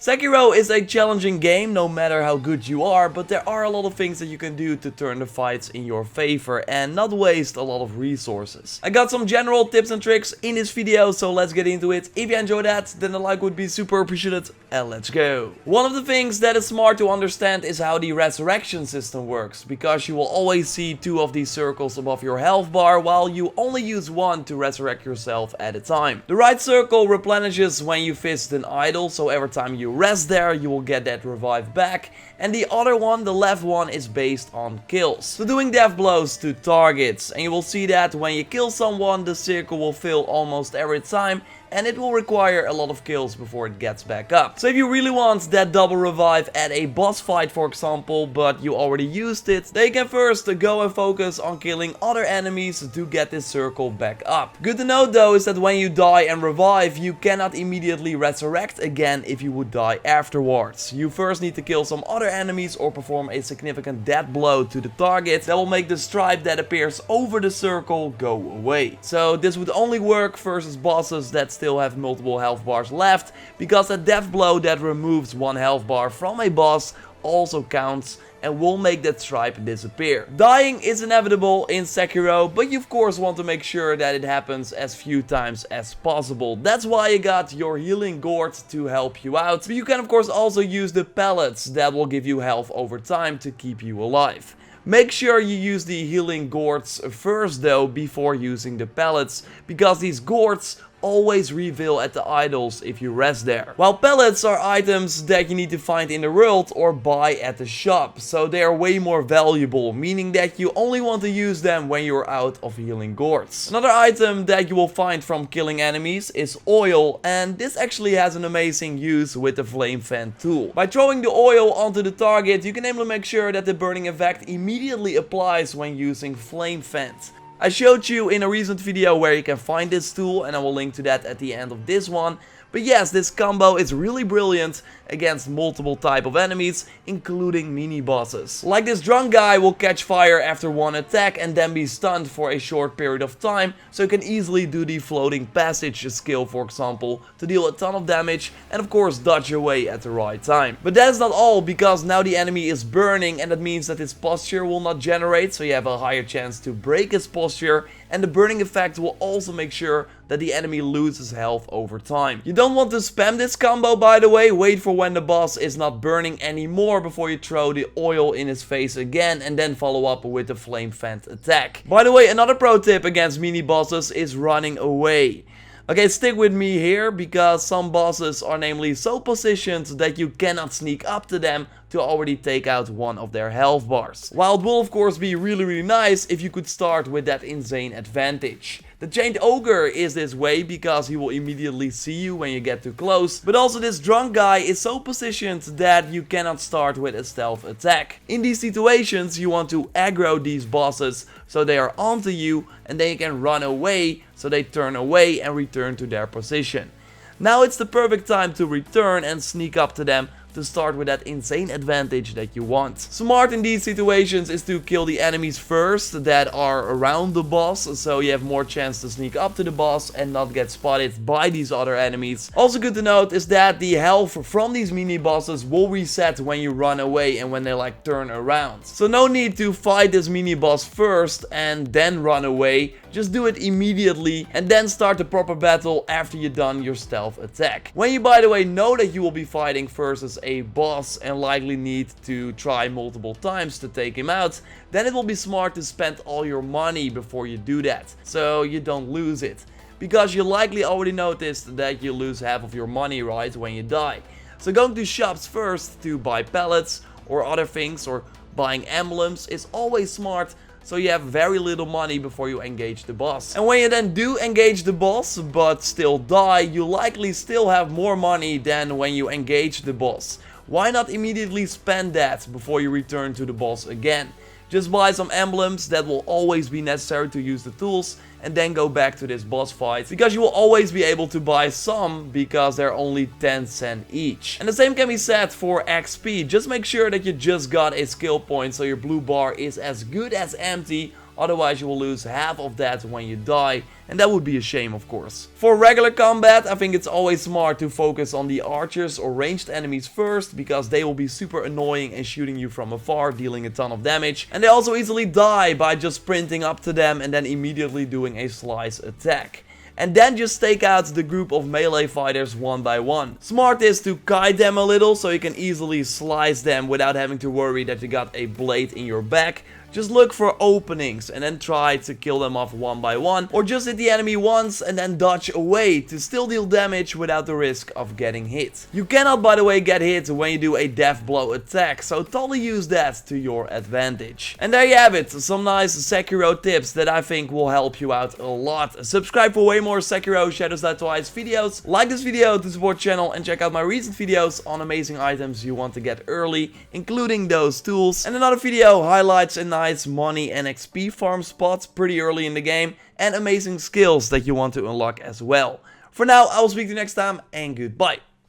Sekiro is a challenging game no matter how good you are, but there are a lot of things that you can do to turn the fights in your favor and not waste a lot of resources. I got some general tips and tricks in this video, so let's get into it. If you enjoyed that, then a like would be super appreciated, and let's go. One of the things that is smart to understand is how the resurrection system works, because you will always see two of these circles above your health bar, while you only use one to resurrect yourself at a time. The right circle replenishes when you visit an idol, so every time you rest there, you will get that revive back, and the other one, the left one, is based on kills. So doing death blows to targets, and you will see that when you kill someone, the circle will fill almost every time, and it will require a lot of kills before it gets back up. So if you really want that double revive at a boss fight, for example, but you already used it, then you can first go and focus on killing other enemies to get this circle back up. Good to note though is that when you die and revive, you cannot immediately resurrect again if you would die afterwards. You first need to kill some other enemies or perform a significant death blow to the target that will make the stripe that appears over the circle go away. So this would only work versus bosses that still have multiple health bars left, because a death blow that removes one health bar from a boss also counts and will make that stripe disappear. Dying is inevitable in Sekiro, but you of course want to make sure that it happens as few times as possible. That's why you got your healing gourd to help you out, but you can of course also use the pellets that will give you health over time to keep you alive. Make sure you use the healing gourds first though before using the pellets, because these gourds always reveal at the idols if you rest there. While pellets are items that you need to find in the world or buy at the shop, so they are way more valuable, meaning that you only want to use them when you're out of healing gourds. Another item that you will find from killing enemies is oil, and this actually has an amazing use with the flame fan tool. By throwing the oil onto the target, you can aim to make sure that the burning effect immediately applies when using flame fans. I showed you in a recent video where you can find this tool, and I will link to that at the end of this one. But yes, this combo is really brilliant against multiple type of enemies, including mini bosses. Like this drunk guy will catch fire after one attack and then be stunned for a short period of time, so you can easily do the floating passage skill, for example, to deal a ton of damage and of course dodge away at the right time. But that is not all, because now the enemy is burning, and that means that his posture will not generate, so you have a higher chance to break his posture, and the burning effect will also make sure that the enemy loses health over time. You don't want to spam this combo, by the way. Wait for when the boss is not burning anymore before you throw the oil in his face again, and then follow up with the flame vent attack. By the way, another pro tip against mini bosses is running away. Okay, stick with me here, because some bosses are namely so positioned that you cannot sneak up to them to already take out one of their health bars. While it will of course be really nice if you could start with that insane advantage. The Chained Ogre is this way because he will immediately see you when you get too close, but also this drunk guy is so positioned that you cannot start with a stealth attack. In these situations you want to aggro these bosses so they are onto you, and then you can run away so they turn away and return to their position. Now it's the perfect time to return and sneak up to them to start with that insane advantage that you want. Smart in these situations is to kill the enemies first that are around the boss, so you have more chance to sneak up to the boss and not get spotted by these other enemies. Also good to note is that the health from these mini bosses will reset when you run away and when they like turn around. So no need to fight this mini boss first and then run away. Just do it immediately and then start the proper battle after you've done your stealth attack. When you, by the way, know that you will be fighting versus a boss and likely need to try multiple times to take him out, then it will be smart to spend all your money before you do that, so you don't lose it. Because you likely already noticed that you lose half of your money, right, when you die. So going to shops first to buy pellets or other things, or buying emblems, is always smart, so you have very little money before you engage the boss. And when you then do engage the boss but still die, you likely still have more money than when you engage the boss. Why not immediately spend that before you return to the boss again? Just buy some emblems that will always be necessary to use the tools, and then go back to this boss fight, because you will always be able to buy some because they're only 10 cents each. And the same can be said for XP. Just make sure that you just got a skill point so your blue bar is as good as empty otherwise you will lose half of that when you die, and that would be a shame, of course. For regular combat, I think it's always smart to focus on the archers or ranged enemies first, because they will be super annoying and shooting you from afar, dealing a ton of damage, and they also easily die by just sprinting up to them and then immediately doing a slice attack. And then just take out the group of melee fighters one by one. Smart is to kite them a little so you can easily slice them without having to worry that you got a blade in your back. Just look for openings and then try to kill them off one by one, or just hit the enemy once and then dodge away to still deal damage without the risk of getting hit. You cannot, by the way, get hit when you do a death blow attack, so totally use that to your advantage. And there you have it, some nice Sekiro tips that I think will help you out a lot. Subscribe for way more Sekiro Shadows Die Twice videos, like this video to support the channel, and check out my recent videos on amazing items you want to get early, including those tools. And another video highlights a nice money and XP farm spots pretty early in the game, and amazing skills that you want to unlock as well. For now, I will speak to you next time, and goodbye.